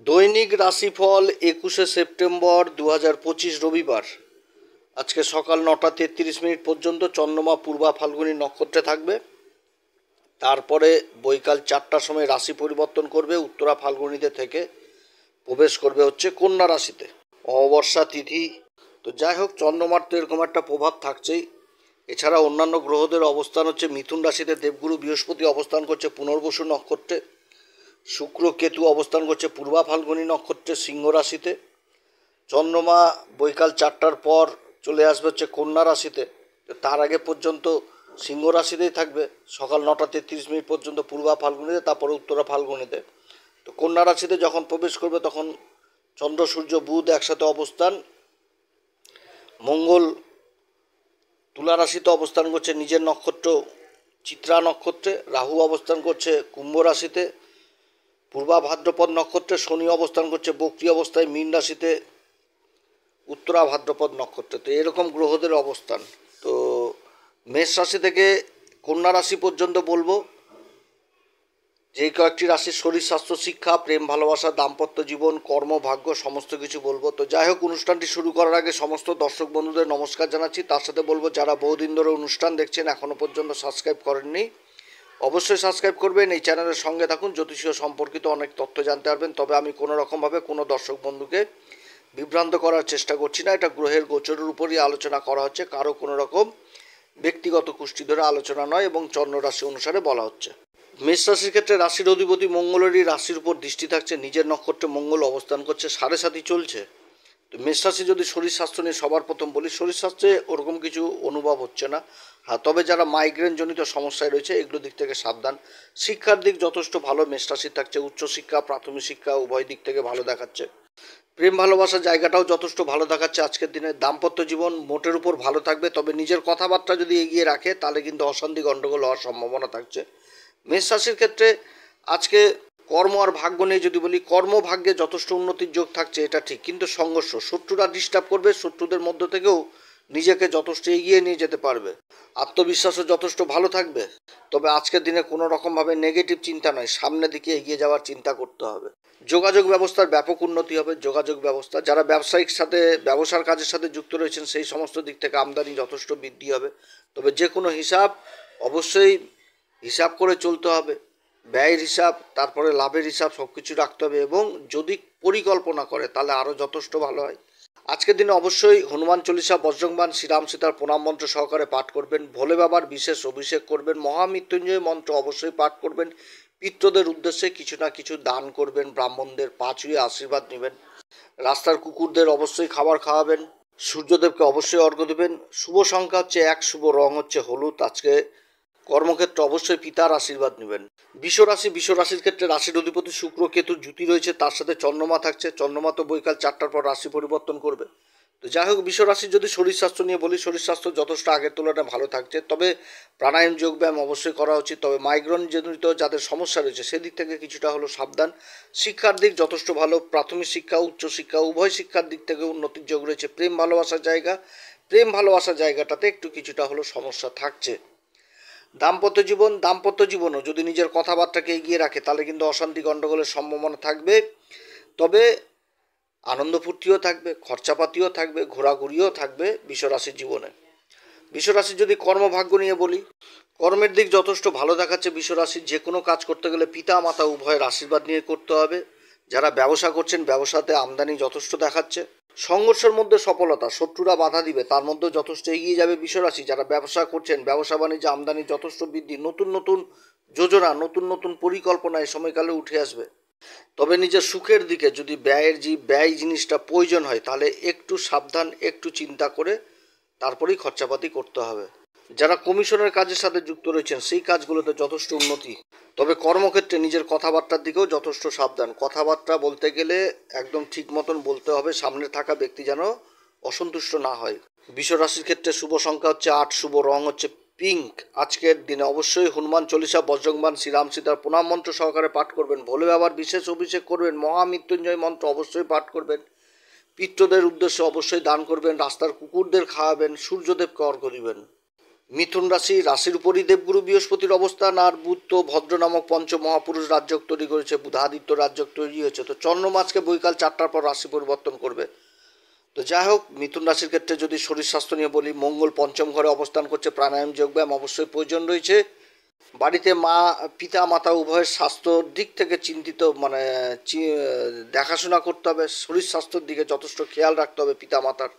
দৈনিক রাশিফল 21শে সেপ্টেম্বর 2025 রবিবার। আজকে সকাল 9টা 33 মিনিট পর্যন্ত চন্দ্রমা পূর্বা ফাল্গুনী নক্ষত্রে থাকবে। তারপরে বৈকাল 4টার সময় রাশি পরিবর্তন করবে, উত্তরা ফাল্গুনীতে থেকে প্রবেশ করবে হচ্ছে কন্যা রাশিতে। অমাবস্যা তিথি। তো যাই হোক, চন্দ্রমার তো এরকম একটা প্রভাব থাকছেই। এছাড়া অন্যান্য গ্রহদের অবস্থান হচ্ছে মিথুন রাশিতে, দেবগুরু বৃহস্পতি অবস্থান করছে পুনর্বসু নক্ষত্রে, শুক্র কেতু অবস্থান করছে পূর্বা ফাল্গুনী নক্ষত্রে সিংহ রাশিতে। চন্দ্রমা বৈকাল 4টার পর চলে আসবে হচ্ছে কন্যা রাশিতে। তার আগে পর্যন্ত সিংহ রাশিতেই থাকবে, সকাল 9টা 33 মিনিট পর্যন্ত পূর্বা ফাল্গুনিতে, তারপরে উত্তরা ফাল্গুনিতে। তো কন্যা রাশিতে যখন প্রবেশ করবে তখন চন্দ্র সূর্য বুধ একসাথে অবস্থান। মঙ্গল তুলা রাশিতে অবস্থান করছে নিজের নক্ষত্র চিত্রা নক্ষত্রে। রাহু অবস্থান করছে কুম্ভ রাশিতে পূর্বা ভাদ্রপদ নক্ষত্রে। শনি অবস্থান করছে বক্রী অবস্থায় মীন রাশিতে উত্তরা ভাদ্রপদ নক্ষত্রে। তো এরকম গ্রহদের অবস্থান। তো মেষ রাশি থেকে কন্যা রাশি পর্যন্ত বলবো, যে কয়েকটি রাশির শরীর স্বাস্থ্য শিক্ষা প্রেম ভালোবাসা দাম্পত্য জীবন কর্ম ভাগ্য সমস্ত কিছু বলবো। তো যাই হোক, অনুষ্ঠানটি শুরু করার আগে সমস্ত দর্শক বন্ধুদের নমস্কার জানাচ্ছি। তার সাথে বলবো, যারা বহুদিন ধরে অনুষ্ঠান দেখছেন এখনও পর্যন্ত সাবস্ক্রাইব করেননি, অবশ্যই সাবস্ক্রাইব করবেন। এই চ্যানেলের সঙ্গে থাকুন, জ্যোতিষীয় সম্পর্কিত অনেক তথ্য জানতে পারবেন। তবে আমি কোনো রকমভাবে কোনো দর্শক বন্ধুকে বিভ্রান্ত করার চেষ্টা করছি না। এটা গ্রহের গোচরের উপরই আলোচনা করা হচ্ছে, কারো কোনো রকম ব্যক্তিগত কুষ্টি ধরে আলোচনা নয়, এবং চন্দ্র রাশি অনুসারে বলা হচ্ছে। মেষ রাশির ক্ষেত্রে রাশির অধিপতি মঙ্গলেরই রাশির উপর দৃষ্টি থাকছে, নিজের নক্ষত্রে মঙ্গল অবস্থান করছে, 7.5 চলছে। তো মেষ রাশি যদি শরীর স্বাস্থ্য নিয়ে সবার প্রথম বলি, শরীর স্বাস্থ্যে ওরকম কিছু অনুভব হচ্ছে না। হ্যাঁ, তবে যারা মাইগ্রেন জনিত সমস্যায় রয়েছে এগুলো দিক থেকে সাবধান। শিক্ষার দিক যথেষ্ট ভালো মেষ রাশির থাকছে, উচ্চশিক্ষা প্রাথমিক শিক্ষা উভয় দিক থেকে ভালো দেখাচ্ছে। প্রেম ভালোবাসার জায়গাটাও যথেষ্ট ভালো দেখাচ্ছে আজকের দিনে। দাম্পত্য জীবন মোটের উপর ভালো থাকবে, তবে নিজের কথাবার্তা যদি এগিয়ে রাখে তাহলে কিন্তু অশান্তি গণ্ডগোল হওয়ার সম্ভাবনা থাকছে মেষ রাশির ক্ষেত্রে। আজকে কর্ম আর ভাগ্য নিয়ে যদি বলি, কর্মভাগ্যে যথেষ্ট উন্নতির যোগ থাকছে, এটা ঠিক, কিন্তু সংঘর্ষ, শত্রুরা ডিস্টার্ব করবে, শত্রুদের মধ্য থেকেও নিজেকে যথেষ্ট এগিয়ে নিয়ে যেতে পারবে। আত্মবিশ্বাসও যথেষ্ট ভালো থাকবে, তবে আজকের দিনে কোনো রকমভাবে নেগেটিভ চিন্তা নয়, সামনের দিকে এগিয়ে যাওয়ার চিন্তা করতে হবে। যোগাযোগ ব্যবস্থার ব্যাপক উন্নতি হবে। যোগাযোগ ব্যবস্থা, যারা ব্যবসায়িক সাথে ব্যবসার কাজের সাথে যুক্ত রয়েছেন সেই সমস্ত দিক থেকে আমদানি যথেষ্ট বৃদ্ধি হবে। তবে যে কোনো হিসাব অবশ্যই হিসাব করে চলতে হবে। ব্যয়ের হিসাব, তারপরে লাভের হিসাব সব কিছু রাখতে হবে, এবং যদি পরিকল্পনা করে তাহলে আরও যথেষ্ট ভালো হয়। আজকের দিনে অবশ্যই হনুমান চল্লিশা বজ্রংবান শ্রীরাম সীতার প্রণাম মন্ত্র সহকারে পাঠ করবেন। ভোলে বাবার বিশেষ অভিষেক করবেন। মহামৃত্যুঞ্জয় মন্ত্র অবশ্যই পাঠ করবেন। পিতৃদের উদ্দেশ্যে কিছু না কিছু দান করবেন। ব্রাহ্মণদের পা ছুঁয়ে আশীর্বাদ নেবেন। রাস্তার কুকুরদের অবশ্যই খাবার খাওয়াবেন। সূর্যদেবকে অবশ্যই অর্ঘ্য দেবেন। শুভ সংখ্যা হচ্ছে 1, শুভ রং হচ্ছে হলুদ। আজকে কর্মক্ষেত্রে অবশ্যই পিতার আশীর্বাদ নেবেন। বিশ্বরাশির ক্ষেত্রে রাশির অধিপতি শুক্র কেতুর জুতি রয়েছে, তার সাথে চন্দ্রমা থাকছে। চন্দ্রমা তো বৈকাল 4টার পর রাশি পরিবর্তন করবে। তো যাই হোক, বিশ্বরাশির যদি শরীর স্বাস্থ্য নিয়ে বলি, শরীর স্বাস্থ্য যথেষ্ট আগের তুলনায় ভালো থাকছে, তবে প্রাণায়াম যোগব্যায়াম অবশ্যই করা উচিত। তবে মাইগ্রেন জনিত যাদের সমস্যা রয়েছে সেদিক থেকে কিছুটা হলো সাবধান। শিক্ষার দিক যথেষ্ট ভালো, প্রাথমিক শিক্ষা উচ্চশিক্ষা উভয় শিক্ষার দিক থেকে উন্নতির যোগ রয়েছে। প্রেম ভালোবাসার জায়গাটাতে একটু কিছুটা হলো সমস্যা থাকছে। দাম্পত্য জীবনও যদি নিজের কথাবার্তাকে এগিয়ে রাখে তাহলে কিন্তু অশান্তি গণ্ডগোলের সম্ভাবনা থাকবে। তবে আনন্দ ফুর্তিও থাকবে, খরচাপাতিও থাকবে, ঘোরাঘুরিও থাকবে বিশ্বরাশির জীবনে। বিশ্বরাশির যদি কর্মভাগ্য নিয়ে বলি, কর্মের দিক যথেষ্ট ভালো দেখাচ্ছে বিশ্বরাশির। যে কোনো কাজ করতে গেলে পিতা মাতা উভয়ের আশীর্বাদ নিয়ে করতে হবে। যারা ব্যবসা করছেন ব্যবসাতে আমদানি যথেষ্ট দেখাচ্ছে। সংঘর্ষের মধ্যে সফলতা, শত্রুরা বাধা দিবে তার মধ্যেও যথেষ্ট এগিয়ে যাবে বিশ্বরাশি। যারা ব্যবসা করছেন ব্যবসা বাণিজ্যে আমদানি যথেষ্ট বৃদ্ধি, নতুন নতুন যোজনা নতুন নতুন পরিকল্পনা এই সময়কালে উঠে আসবে। তবে নিজের সুখের দিকে যদি ব্যয় জিনিসটা প্রয়োজন হয় তাহলে একটু সাবধান, একটু চিন্তা করে তারপরেই খরচাপাতি করতে হবে। যারা কমিশনের কাজের সাথে যুক্ত রয়েছেন সেই কাজগুলোতে যথেষ্ট উন্নতি। তবে কর্মক্ষেত্রে নিজের কথাবার্তার দিকেও যথেষ্ট সাবধান। কথাবার্তা বলতে গেলে একদম ঠিক মতন বলতে হবে, সামনে থাকা ব্যক্তি যেন অসন্তুষ্ট না হয়। বিশ্বরাশির ক্ষেত্রে শুভ সংখ্যা হচ্ছে 8, শুভ রং হচ্ছে পিঙ্ক। আজকের দিনে অবশ্যই হনুমান চল্লিশা বজ্রংবান শ্রীরাম সীতার প্রণাম মন্ত্র সহকারে পাঠ করবেন। ভোলে বাবার বিশেষ অভিষেক করবেন। মহামৃত্যুঞ্জয় মন্ত্র অবশ্যই পাঠ করবেন। পিতৃদের উদ্দেশ্যে অবশ্যই দান করবেন। রাস্তার কুকুরদের খাওয়াবেন। সূর্যদেবকে অর্ঘ্য দিবেন। মিথুন রাশি, রাশির উপরই দেবগুরু বৃহস্পতির অবস্থান, আর বুধ তো ভদ্র নামক পঞ্চ মহাপুরুষ রাজযোগ তৈরি করেছে, বুধাদিত্য রাজযোগ তৈরি হয়েছে। তো চন্দ্রমা আজকে বৈকাল 4টার পর রাশি পরিবর্তন করবে। তো যাই হোক, মিথুন রাশির ক্ষেত্রে যদি শরীর স্বাস্থ্য নিয়ে বলি, মঙ্গল পঞ্চম ঘরে অবস্থান করছে, প্রাণায়াম যোগব্যায়াম অবশ্যই প্রয়োজন রয়েছে। বাড়িতে পিতা মাতা উভয়ের স্বাস্থ্যর দিক থেকে চিন্তিত, মানে দেখাশোনা করতে হবে, শরীর স্বাস্থ্যের দিকে যথেষ্ট খেয়াল রাখতে হবে পিতা মাতার।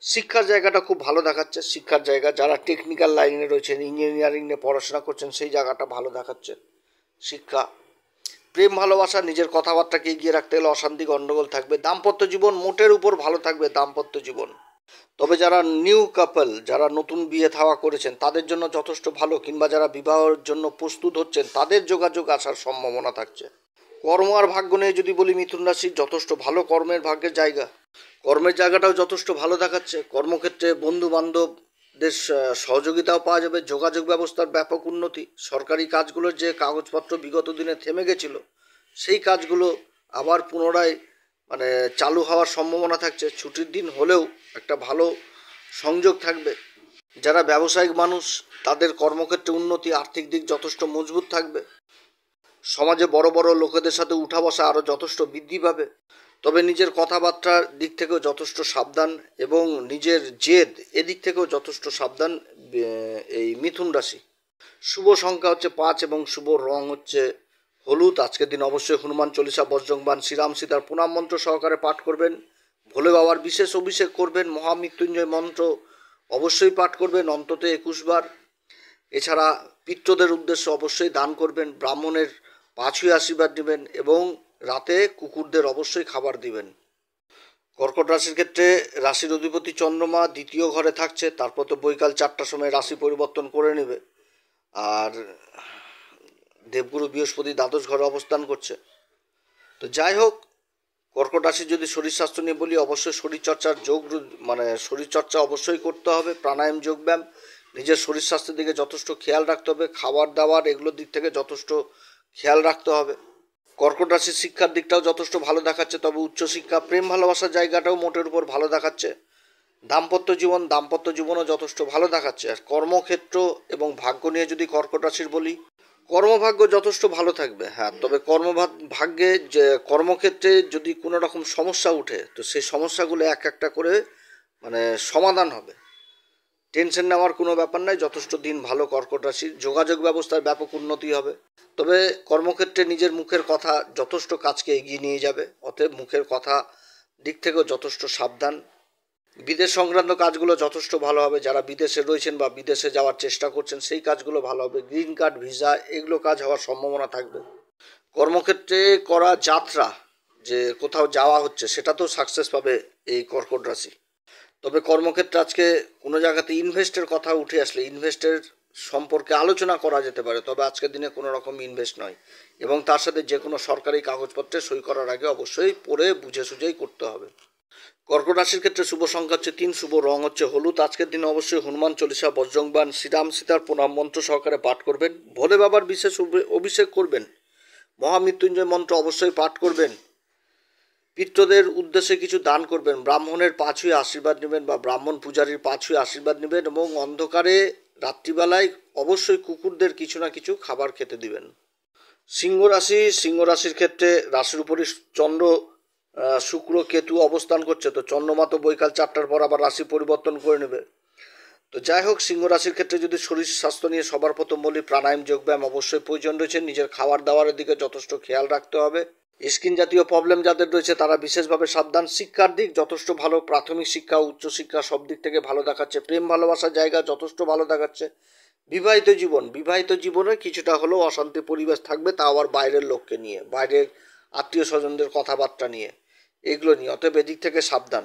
শিক্ষার জায়গাটা খুব ভালো দেখাচ্ছে, শিক্ষার জায়গা যারা টেকনিক্যাল লাইনে রয়েছেন, ইঞ্জিনিয়ারিং নিয়ে পড়াশোনা করছেন, সেই জায়গাটা ভালো দেখাচ্ছে শিক্ষা। প্রেম ভালোবাসা, নিজের কথাবার্তাকে এগিয়ে রাখতে গেলে অশান্তি গণ্ডগোল থাকবে। দাম্পত্য জীবন মোটের উপর ভালো থাকবে দাম্পত্য জীবন। তবে যারা নিউ কাপল, যারা নতুন বিয়ে থাওয়া করেছেন তাদের জন্য যথেষ্ট ভালো, কিংবা যারা বিবাহের জন্য প্রস্তুত হচ্ছেন তাদের যোগাযোগ আসার সম্ভাবনা থাকছে। কর্ম আর ভাগ্য নিয়ে যদি বলি, মিথুন রাশির যথেষ্ট ভালো কর্মের ভাগ্যের জায়গা, কর্মের জায়গাটাও যথেষ্ট ভালো দেখাচ্ছে। কর্মক্ষেত্রে বন্ধু বান্ধবদের সহযোগিতাও পাওয়া যাবে, যোগাযোগ ব্যবস্থার ব্যাপক উন্নতি, সরকারি কাজগুলোর যে কাগজপত্র বিগত দিনে থেমে গেছিল সেই কাজগুলো আবার পুনরায় মানে চালু হওয়ার সম্ভাবনা থাকছে। ছুটির দিন হলেও একটা ভালো সংযোগ থাকবে। যারা ব্যবসায়িক মানুষ তাদের কর্মক্ষেত্রে উন্নতি, আর্থিক দিক যথেষ্ট মজবুত থাকবে। সমাজে বড় বড় লোকেদের সাথে উঠা বসা আরও যথেষ্ট বৃদ্ধি পাবে। তবে নিজের কথাবার্তার দিক থেকেও যথেষ্ট সাবধান, এবং নিজের জেদ এদিক থেকেও যথেষ্ট সাবধান এই মিথুন রাশি। শুভ সংখ্যা হচ্ছে 5 এবং শুভ রং হচ্ছে হলুদ। আজকের দিন অবশ্যই হনুমান চল্লিশা, বজ্রংবাণ, শ্রীরাম সীতার প্রণাম মন্ত্র সহকারে পাঠ করবেন। ভোলে বাবার বিশেষ অভিষেক করবেন। মহামৃত্যুঞ্জয় মন্ত্র অবশ্যই পাঠ করবেন অন্তত 21 বার। এছাড়া পিতৃদের উদ্দেশ্যে অবশ্যই দান করবেন, ব্রাহ্মণের পা ছুঁয়ে আশীর্বাদ নেবেন, এবং রাতে কুকুরদের অবশ্যই খাবার দিবেন। কর্কট রাশির ক্ষেত্রে রাশির অধিপতি চন্দ্রমা দ্বিতীয় ঘরে থাকছে, তারপর তো বৈকাল 4টার সময় রাশি পরিবর্তন করে নেবে। আর দেবগুরু বৃহস্পতি দ্বাদশ ঘরে অবস্থান করছে। তো যাই হোক, কর্কট রাশির যদি শরীর স্বাস্থ্য নিয়ে বলি, অবশ্যই শরীরচর্চার শরীরচর্চা অবশ্যই করতে হবে, প্রাণায়াম যোগব্যায়াম, নিজের শরীর স্বাস্থ্যের দিকে যথেষ্ট খেয়াল রাখতে হবে, খাবার দাবার এগুলোর দিক থেকে যথেষ্ট খেয়াল রাখতে হবে। কর্কট রাশির শিক্ষার দিকটাও যথেষ্ট ভালো দেখাচ্ছে, তবে উচ্চশিক্ষা, প্রেম ভালোবাসার জায়গাটাও মোটের উপর ভালো দেখাচ্ছে। দাম্পত্য জীবনও যথেষ্ট ভালো দেখাচ্ছে। আর কর্মক্ষেত্র এবং ভাগ্য নিয়ে যদি কর্কট রাশির বলি, কর্মভাগ্য যথেষ্ট ভালো থাকবে। হ্যাঁ, তবে ভাগ্যে যে কর্মক্ষেত্রে যদি কোনো রকম সমস্যা উঠে, তো সেই সমস্যাগুলো এক একটা করে মানে সমাধান হবে। টেনশন নেওয়ার কোনো ব্যাপার নাই, যথেষ্ট দিন ভালো কর্কট রাশির। যোগাযোগ ব্যবস্থার ব্যাপক উন্নতি হবে। তবে কর্মক্ষেত্রে নিজের মুখের কথা যথেষ্ট কাজকে এগিয়ে নিয়ে যাবে, অতএব মুখের কথা দিক থেকেও যথেষ্ট সাবধান। বিদেশ সংক্রান্ত কাজগুলো যথেষ্ট ভালো হবে। যারা বিদেশে রয়েছেন বা বিদেশে যাওয়ার চেষ্টা করছেন সেই কাজগুলো ভালো হবে। গ্রিন কার্ড, ভিসা এগুলো কাজ হওয়ার সম্ভাবনা থাকবে। কর্মক্ষেত্রে করা যাত্রা, যে কোথাও যাওয়া হচ্ছে, সেটা তো সাকসেস পাবে এই কর্কট রাশি। তবে কর্মক্ষেত্রে আজকে কোনো জায়গাতে ইনভেস্টের কথা উঠে আসলে ইনভেস্টের সম্পর্কে আলোচনা করা যেতে পারে, তবে আজকের দিনে কোনো রকম ইনভেস্ট নয়। এবং তার সাথে যে কোনো সরকারি কাগজপত্রে সই করার আগে অবশ্যই পড়ে বুঝে সুঝেই করতে হবে। কর্কট রাশির ক্ষেত্রে শুভ সংখ্যা হচ্ছে 3, শুভ রং হচ্ছে হলুদ। আজকের দিনে অবশ্যই হনুমান চল্লিশা, বজ্রংবাণ, শ্রীরাম সীতার প্রণাম মন্ত্র সহকারে পাঠ করবেন। ভোলে বাবার বিশেষ অভিষেক করবেন। মহামৃত্যুঞ্জয় মন্ত্র অবশ্যই পাঠ করবেন। পিতৃদের উদ্দেশ্যে কিছু দান করবেন। ব্রাহ্মণের পা ছুঁয়ে আশীর্বাদ নেবেন, বা ব্রাহ্মণ পূজারীর পা ছুঁয়ে আশীর্বাদ নেবেন, এবং অন্ধকারে রাত্রিবেলায় অবশ্যই কুকুরদের কিছু না কিছু খাবার খেতে দিবেন। সিংহ রাশির ক্ষেত্রে রাশির উপরই চন্দ্র, শুক্র, কেতু অবস্থান করছে। তো চন্দ্রমা তো বৈকাল 4টার পর আবার রাশি পরিবর্তন করে নেবে। তো যাই হোক, সিংহ রাশির ক্ষেত্রে যদি শরীর স্বাস্থ্য নিয়ে সবার প্রথম বলি, প্রাণায়াম যোগব্যায়াম অবশ্যই প্রয়োজন রয়েছে। নিজের খাবার দাবারের দিকে যথেষ্ট খেয়াল রাখতে হবে। স্কিন জাতীয় প্রবলেম যাদের রয়েছে তারা বিশেষভাবে সাবধান। শিক্ষার দিক যথেষ্ট ভালো, প্রাথমিক শিক্ষা, উচ্চশিক্ষা সব দিক থেকে ভালো দেখাচ্ছে। প্রেম ভালোবাসার জায়গা যথেষ্ট ভালো দেখাচ্ছে। বিবাহিত জীবনে কিছুটা হলেও অশান্তি পরিবেশ থাকবে, তা আবার বাইরের লোককে নিয়ে, বাইরের আত্মীয় স্বজনদের কথাবার্তা নিয়ে, এগুলো নিয়ে। অতএব এদিক থেকে সাবধান,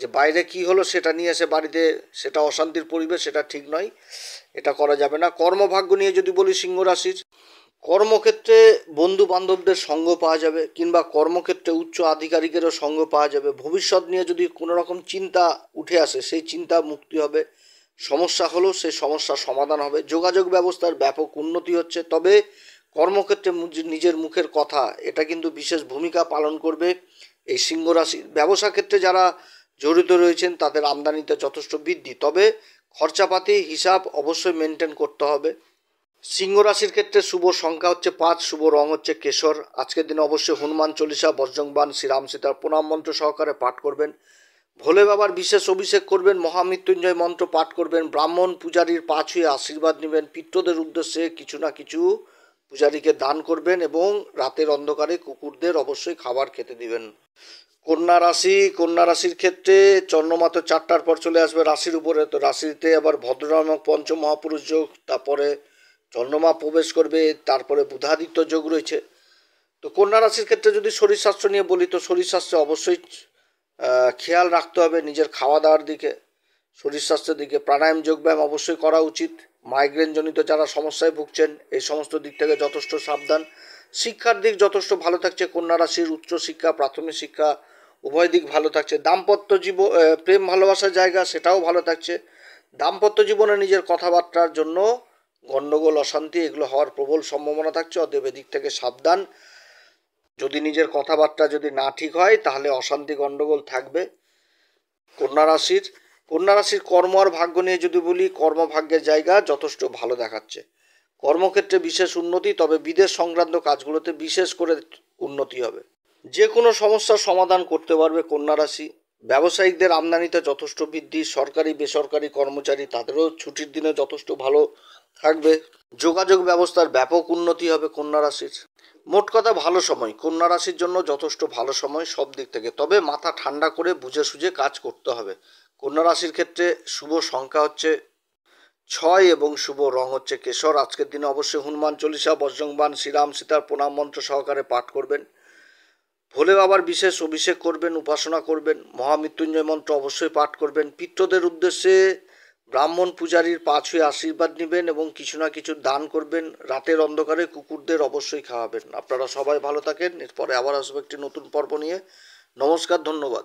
যে বাইরে কি হলো সেটা নিয়ে এসে বাড়িতে সেটা অশান্তির পরিবেশ, সেটা ঠিক নয়, এটা করা যাবে না। কর্মভাগ্য নিয়ে যদি বলি, সিংহ রাশির কর্মক্ষেত্রে বন্ধু বান্ধবদের সঙ্গ পাওয়া যাবে, কিংবা কর্মক্ষেত্রে উচ্চ আধিকারিকেরও সঙ্গ পাওয়া যাবে। ভবিষ্যৎ নিয়ে যদি কোনো রকম চিন্তা উঠে আসে সেই চিন্তা মুক্তি হবে। সমস্যা হলো সেই সমস্যার সমাধান হবে। যোগাযোগ ব্যবস্থার ব্যাপক উন্নতি হচ্ছে। তবে কর্মক্ষেত্রে নিজের মুখের কথা এটা কিন্তু বিশেষ ভূমিকা পালন করবে এই সিংহ রাশির। ব্যবসা ক্ষেত্রে যারা জড়িত রয়েছেন তাদের আমদানিতে যথেষ্ট বৃদ্ধি। তবে খরচাপাতি হিসাব অবশ্যই মেনটেন করতে হবে। সিংহ রাশির ক্ষেত্রে শুভ সংখ্যা হচ্ছে 5, শুভ রং হচ্ছে কেশর। আজকের দিনে অবশ্যই হনুমান চল্লিশা, বজরংবান, শ্রীরাম সীতার প্রণাম মন্ত্র সহকারে পাঠ করবেন। ভোলে বাবার বিশেষ অভিষেক করবেন, মহামৃত্যুঞ্জয় মন্ত্র পাঠ করবেন, ব্রাহ্মণ পূজারীর পা ছুঁয়ে আশীর্বাদ নেবেন, পিতৃদের উদ্দেশ্যে কিছু না কিছু পূজারীকে দান করবেন এবং রাতের অন্ধকারে কুকুরদের অবশ্যই খাবার খেতে দিবেন। কন্যা রাশির ক্ষেত্রে চন্দ্রমা তো 4টার পর চলে আসবে রাশির উপরে, তো রাশিতে আবার ভদ্র নামক পঞ্চম মহাপুরুষ যোগ, তারপরে চন্দ্রমা প্রবেশ করবে, তারপরে বুধাদিত্য যোগ রয়েছে। তো কন্যা রাশির ক্ষেত্রে যদি শরীর স্বাস্থ্য নিয়ে বলি, তো শরীর স্বাস্থ্যে অবশ্যই খেয়াল রাখতে হবে নিজের খাওয়া দাওয়ার দিকে, শরীর স্বাস্থ্যের দিকে। প্রাণায়াম যোগব্যায়াম অবশ্যই করা উচিত। মাইগ্রেনজনিত যারা সমস্যায় ভুগছেন এই সমস্ত দিক থেকে যথেষ্ট সাবধান। শিক্ষার দিক যথেষ্ট ভালো থাকছে কন্যা রাশির, উচ্চশিক্ষা প্রাথমিক শিক্ষা উভয় দিক ভালো থাকছে। দাম্পত্য জীবন, প্রেম ভালোবাসার জায়গা সেটাও ভালো থাকছে। দাম্পত্য জীবনে নিজের কথাবার্তার জন্য গণ্ডগোল অশান্তি এগুলো হওয়ার প্রবল সম্ভাবনা থাকছে, অতএব এদিক থেকে সাবধান। যদি নিজের কথাবার্তা যদি না ঠিক হয় তাহলে অশান্তি গণ্ডগোল থাকবে। কন্যা রাশির কর্ম আর ভাগ্য নিয়ে যদি বলি, কর্মভাগ্যের জায়গা যথেষ্ট ভালো দেখাচ্ছে। কর্মক্ষেত্রে বিশেষ উন্নতি, তবে বিদেশ সংক্রান্ত কাজগুলোতে বিশেষ করে উন্নতি হবে। যে কোনো সমস্যার সমাধান করতে পারবে কন্যা রাশি। ব্যবসায়িকদের আমদানিতে যথেষ্ট বৃদ্ধি, সরকারি বেসরকারি কর্মচারী তাদেরও ছুটির দিনে যথেষ্ট ভালো থাকবে। যোগাযোগ ব্যবস্থার ব্যাপক উন্নতি হবে কন্যা রাশির। মোট কথা ভালো সময়, কন্যা রাশির জন্য যথেষ্ট ভালো সময় সব দিক থেকে, তবে মাথা ঠান্ডা করে বুঝে সুঝে কাজ করতে হবে। কন্যা রাশির ক্ষেত্রে শুভ সংখ্যা হচ্ছে 6 এবং শুভ রং হচ্ছে কেশর। আজকের দিনে অবশ্যই হনুমান চল্লিশা, বজরংবান, শ্রীরাম সীতার প্রণাম মন্ত্র সহকারে পাঠ করবেন। ভোলে বাবার বিশেষ অভিষেক করবেন, উপাসনা করবেন, মহামৃত্যুঞ্জয় মন্ত্র অবশ্যই পাঠ করবেন। পিতৃদের উদ্দেশ্যে ব্রাহ্মণ পূজারীর পা ছুঁয়ে আশীর্বাদ নেবেন এবং কিছু না কিছু দান করবেন। রাতের অন্ধকারে কুকুরদের অবশ্যই খাওয়াবেন। আপনারা সবাই ভালো থাকেন। এরপরে আবার আসবো একটি নতুন পর্ব নিয়ে। নমস্কার, ধন্যবাদ।